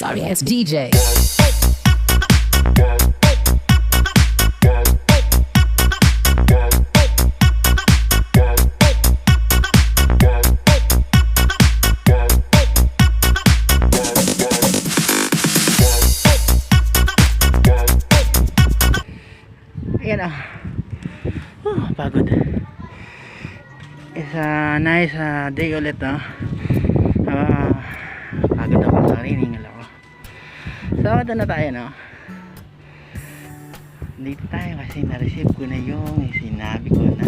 Sorry ass DJ. Ayan pagod. It's a nice day ulit pagod ako, nariningal ako. So ito na tayo dito tayo kasi na-receive ko na yung sinabi ko na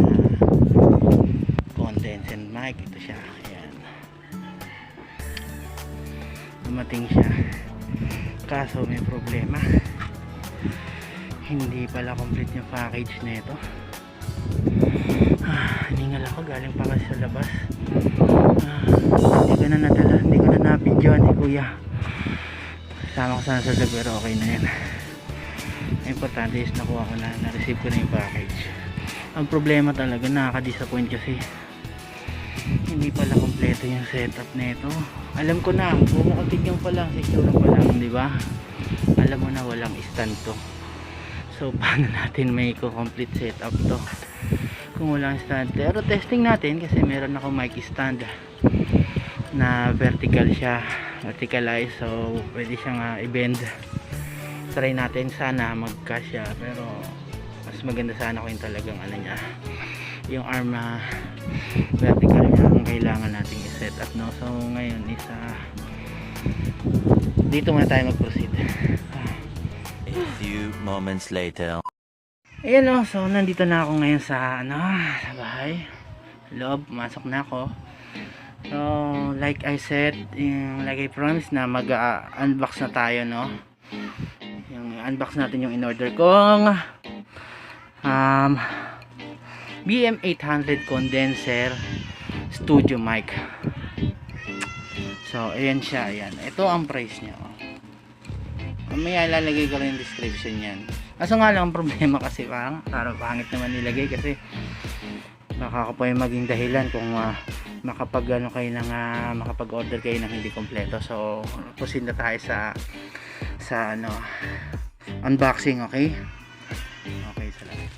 condenser mic. Ito siya, ayan, dumating siya, kaso may problema, hindi pala complete yung package na ito. Hiningal ako, galing pa kasi sa labas. Hindi ko na nadala, hindi ko na na-videoan si kuya. Sama ko sana sa vlog pero okay na yan. Importante is nakuha ko na, na-receive ko na yung package. Ang problema talaga, nakaka-disappoint kasi hindi pala kompleto yung setup na ito. Alam ko na, bumukatigyan pa lang, secure pa lang, di ba? Alam mo na walang stand to. So paano natin may complete setup to kung walang stand? Pero testing natin kasi meron ako mic stand na vertical siya, verticalized, so pwede siyang i-bend. Try natin, sana magkasya, pero mas maganda sana kung yung talagang niya, yung arm vertical niya ang kailangan nating i-set up, no? So ngayon dito muna tayo mag-proceed. A few moments later. Ayan so nandito na ako ngayon sa sa bahay, loob, pumasok na ako. So like I said, like I promised na mag-unbox na tayo, no? Yung unbox natin yung in-order kong BM800 condenser studio mic. So ayan siya, ayan, ito ang price niya. Mamaya ilalagay ko rin yung description yan. Kaso nga lang ang problema kasi parang pangit naman nilagay kasi baka ako pa yung maging dahilan kung makapag-order kayo ng hindi kompleto. So proceed na tayo sa unboxing, okay? Okay, salamat.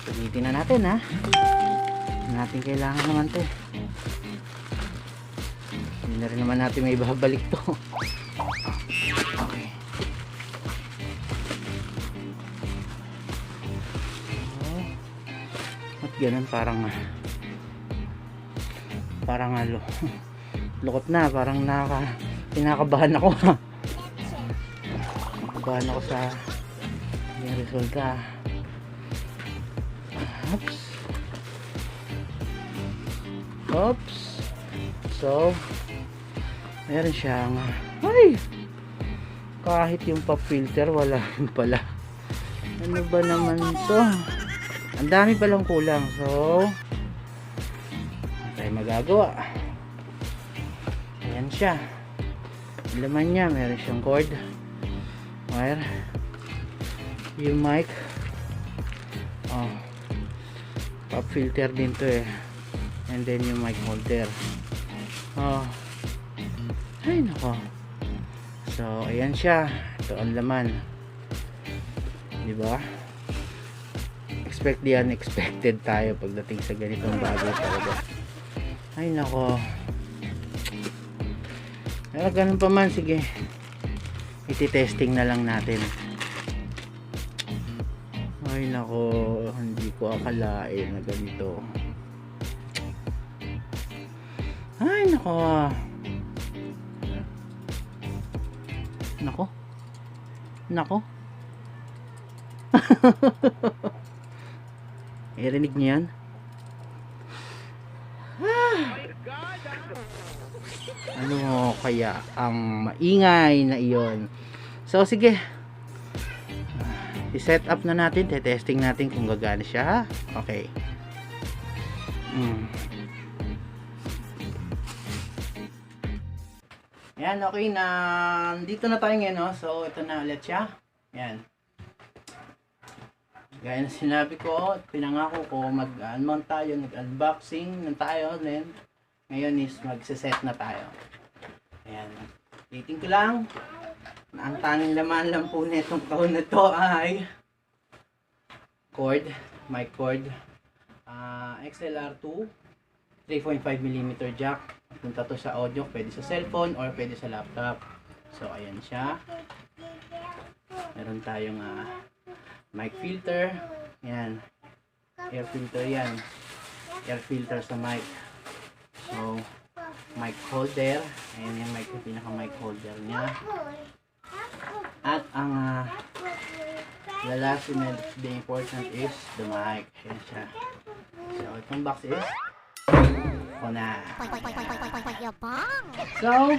Pagnitin na natin natin kailangan naman to. Hindi na rin naman natin may babalik to. Okay. At ganun, parang lukot na, parang kinakabahan ako. Kinakabahan ako sa yung resulta. Oops. So meron siyang kahit yung pop filter wala rin pala. Ano ba naman to? Ang dami palang kulang. So tayo magagawa. Ayan siya, laman niya, meron siyang cord, wire, yung mic, pop filter din to and then yung mic holder. Ay nako. So ayan siya, ito ang laman, diba? Expect the unexpected tayo pagdating sa ganitong bagay talaga. Ay nako. Pero ganun pa man, sige, iti-testing na lang natin. Ay nako, hindi ko akalain na ganito. Ay nako. Nako. Irinig niyo yan? Ano kaya ang maingay na iyon? So sige, i-set up na natin, testing natin kung gagana siya. Okay. Yan, okay na. Dito na tayo ngayon, no? So ito na ulit siya. Yan. Gaya na sinabi ko, pinangako ko, mag-unmount tayo, nag-unboxing na tayo, then ngayon is magsiset na tayo. Ayan. Titing ko lang, na ang tanging laman lang po nitong taon na to ay cord, mic cord, XLR2, 3.5mm jack. Punta to sa audio, pwede sa cellphone or pwede sa laptop. So, ayan siya. Meron tayong mic filter. Ayan. Air filter yan. Air filter sa mic. So, mic holder. Ayan yung mic, yung pinaka mic holder niya. At ang the last and the important is the mic. Ayan siya. So, itong box is na. So,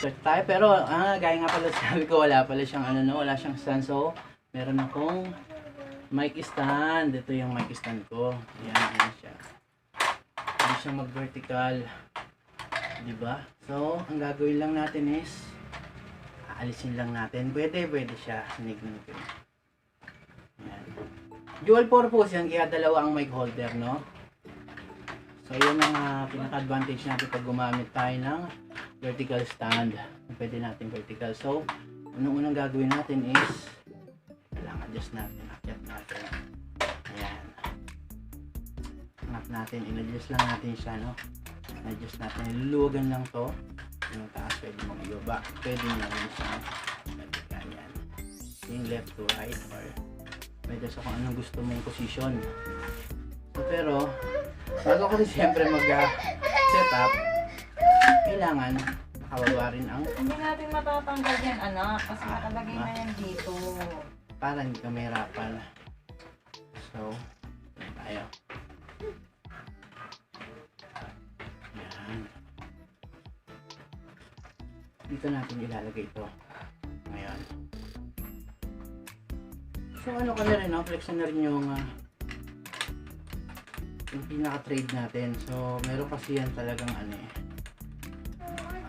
search tayo. Pero, gaya nga pala sabi ko, wala pala siyang wala siyang stand. So, meron akong mic stand. Ito yung mic stand ko. Ayan siya. Hindi siya mag-vertical. Diba? So, ang gagawin lang natin is aalisin lang natin. Pwede siya. Sinignan ko. Ayan. Dual purpose yan. Kaya dalawa ang mic holder, no? So, yun ang pinaka-advantage natin pag gumamit tayo ng vertical stand. Pwede natin vertical. So, unang gagawin natin is kailangan adjust natin. Akyat natin. Ayan. Angat natin. In-adjust lang natin siya, no? In-adjust natin. Iluluwagan lang to. Yung taas, pwede mong ibaba. Pwede nyo rin siya. Vertical yan. Yung left to right or pwede sa kung anong gusto mong position. So, pero, bago ko siyempre mag-setup, kailangan nakababa rin ang Hindi natin matatanggal yan, anak, kasi nakalagay na yan dito. para hindi ka mahirapan. So, yan tayo. Yan. Dito natin ilalagay ito. Ngayon. So, ano ka na rin, no? Flex na rin yung pinaka-trade natin. So, meron kasi yan talagang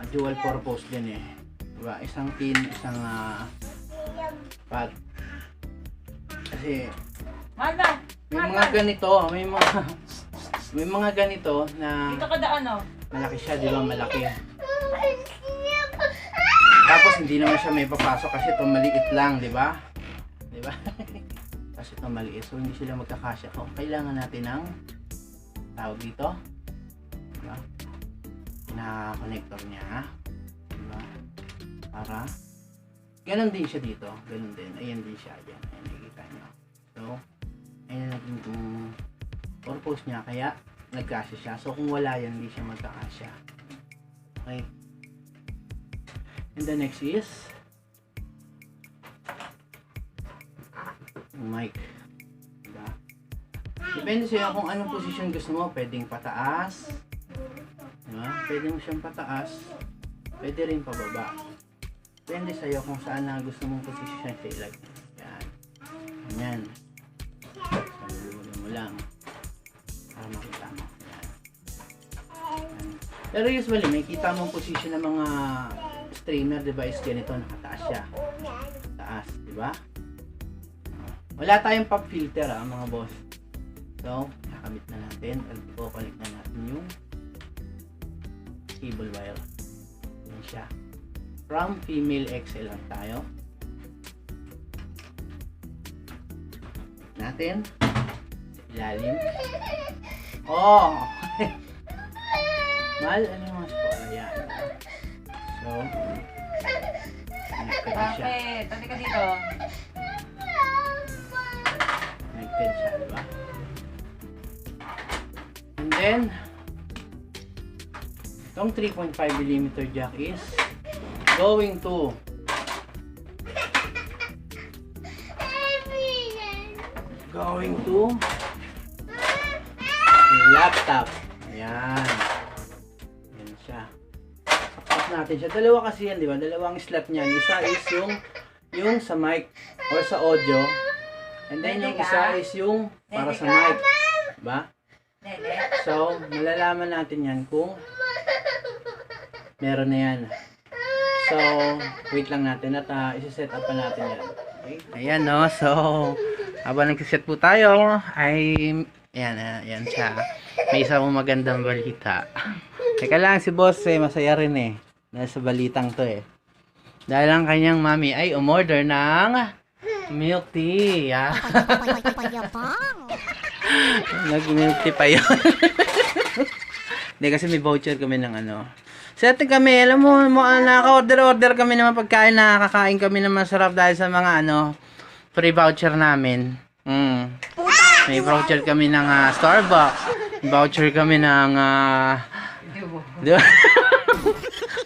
dual purpose din eh. Diba? Isang pin, isang pad. Kasi may mga ganito, may mga ganito na Dito ka daan, oh. malaki siya, di ba? Malaki. Tapos hindi naman siya may papasok kasi ito maliit lang, di ba? Di ba? Kasi ito maliit, so hindi sila magkakasya. So, kailangan natin ng tawag dito, diba? Pinaka-connector niya, diba? Para ganun din siya dito, ganun din. Ayan din siya, ayan, nakikita nyo. So, ayan natin itong purpose niya, kaya nagkasya siya. So, kung wala yan, hindi siya magkakasya. Okay. And the next is mic. Diba? Depende sa'yo kung anong position gusto mo. Pwedeng pataas. Diba? Pwede mo siyang pataas. Pwede rin pababa. Depende sa'yo kung saan na gusto mong position siya ilagay. Yan. Ganyan. Salulan mo lang. Para makita mo. Yan. Yan. Pero usually, may kita mong position ng mga streamer device ganito. Nakataas siya. Taas. Diba? Wala tayong pop filter mga boss. So, nakamit na natin. I-connect na natin yung cable wire. Yan siya. From female XL lang tayo. Natin. Ilalim. Oh! Mahal, ano yung mga spoiler? Yan. So, connected na siya. Bakit? Tati ka dito. Connected siya, diba? And then, itong 3.5mm jack is going to laptop. Ayan. Ayan siya. Saksak natin siya. Dalawa kasi yan, di ba? Dalawang slot niyan. Isa is yung sa mic or sa audio. And then yung isa is yung para sa mic. Diba? So, malalaman natin yan kung meron na yan. So, wait lang natin at isi-set up pa natin yan. Okay? Ayan no. So, Habang nagsiset po tayo, ay, yan siya. May isa mong magandang balita. Teka lang, si boss masaya rin dahil sa balitang to Dahil ang kanyang mami ay umorder ng milk tea. Nag-milk tea pa yun. Hindi, kasi may voucher kami ng Setting kami, alam mo, naka-order kami ng mga pagkain, nakakain kami ng masarap dahil sa mga free voucher namin. May voucher kami ng Starbucks. Voucher kami ng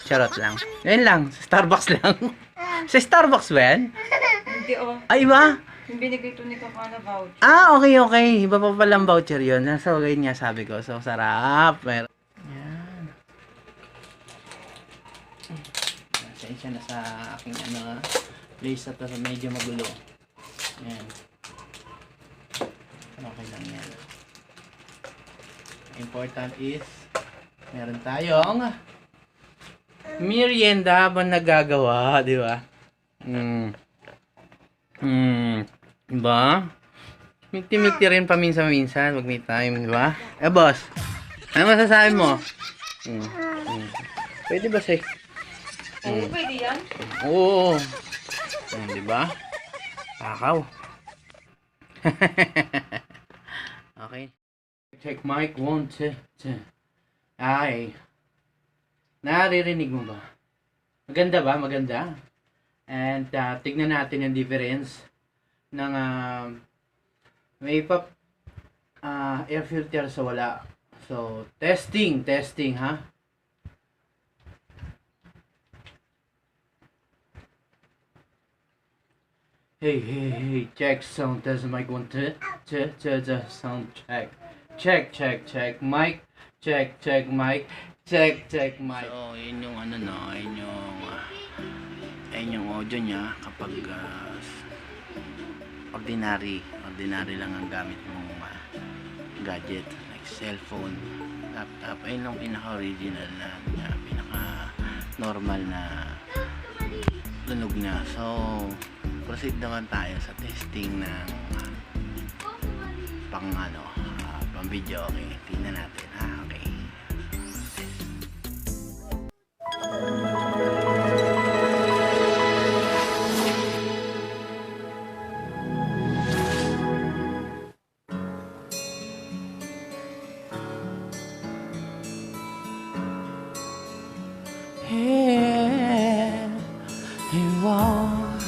charot lang. Ayun lang, sa Starbucks lang. Sa Starbucks ba yan? Hindi Ay ba? Yung binigay to ni Kakana voucher. Okay. Iba pa palang voucher yun. So, ganyan nga sabi ko. So, sarap. Yan. Pasensya na sa aking place na to. Medyo magulo. Yan. Okay lang yan. Important is meron tayong merienda habang nagagawa, di ba? Diba? Mikti-mikti rin paminsan-minsan wag may time, di ba? Boss, ano masasabi mo? Pwede ba sa'yo? Pwede yan? Oo. Di ba? Pakaw. Okay. Check mic 1, 2, 2. Ay. Naririnig mo ba? Maganda ba? Maganda. And tignan natin yung difference ng may air filter sa wala. So, testing ha. Hey, check sound test mic 1, 2, sound check. Check mic. Check mic. Check mic. So, yun yung yun yung audio niya kapag ordinary lang ang gamit mong gadget like cellphone, laptop. Ayun lang pinaka-original na pinaka-normal na tunog niya. So, proceed naman tayo sa testing ng pang video. Okay, tingnan natin. Okay. Here you are,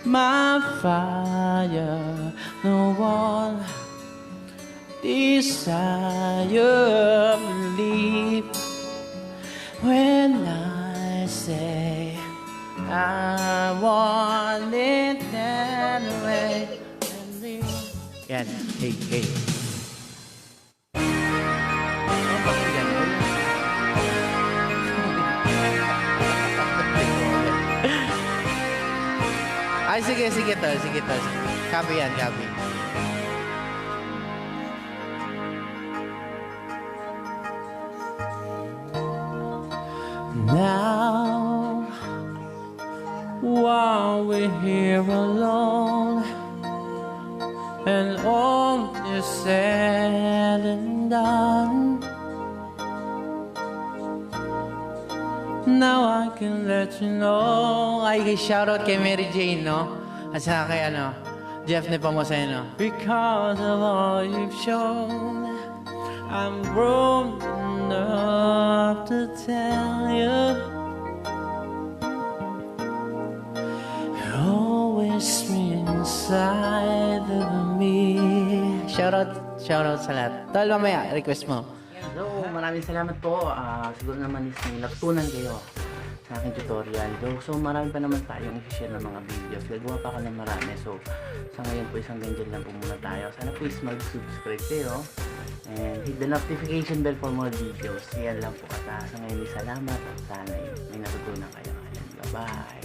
my fire, no one desire believe when I say I want it that way. Yan, hey. Ay, sige tol. Copy yan, copy. Now, while we're here alone, and all is said and done, now I can let you know. Ay, shoutout kay Mary Jane, no? At saka kay Jeff Nepomuceno. Because of all you've shown, I'm grown enough to tell you, you're always inside of me. Shoutout sa lahat. Tol, mamaya, request mo. So, maraming salamat po. Siguro naman is may natutunan kayo sa aking tutorial. So, marami pa naman tayong i-share ng mga videos. Gagawa pa ako ng marami. So, sa ngayon po isang ganyan lang po muna tayo. Sana please mag-subscribe kayo. And hit the notification bell for more videos. Yan lang po. At sa ngayon, salamat. At sana may natutunan kayo. Bye-bye.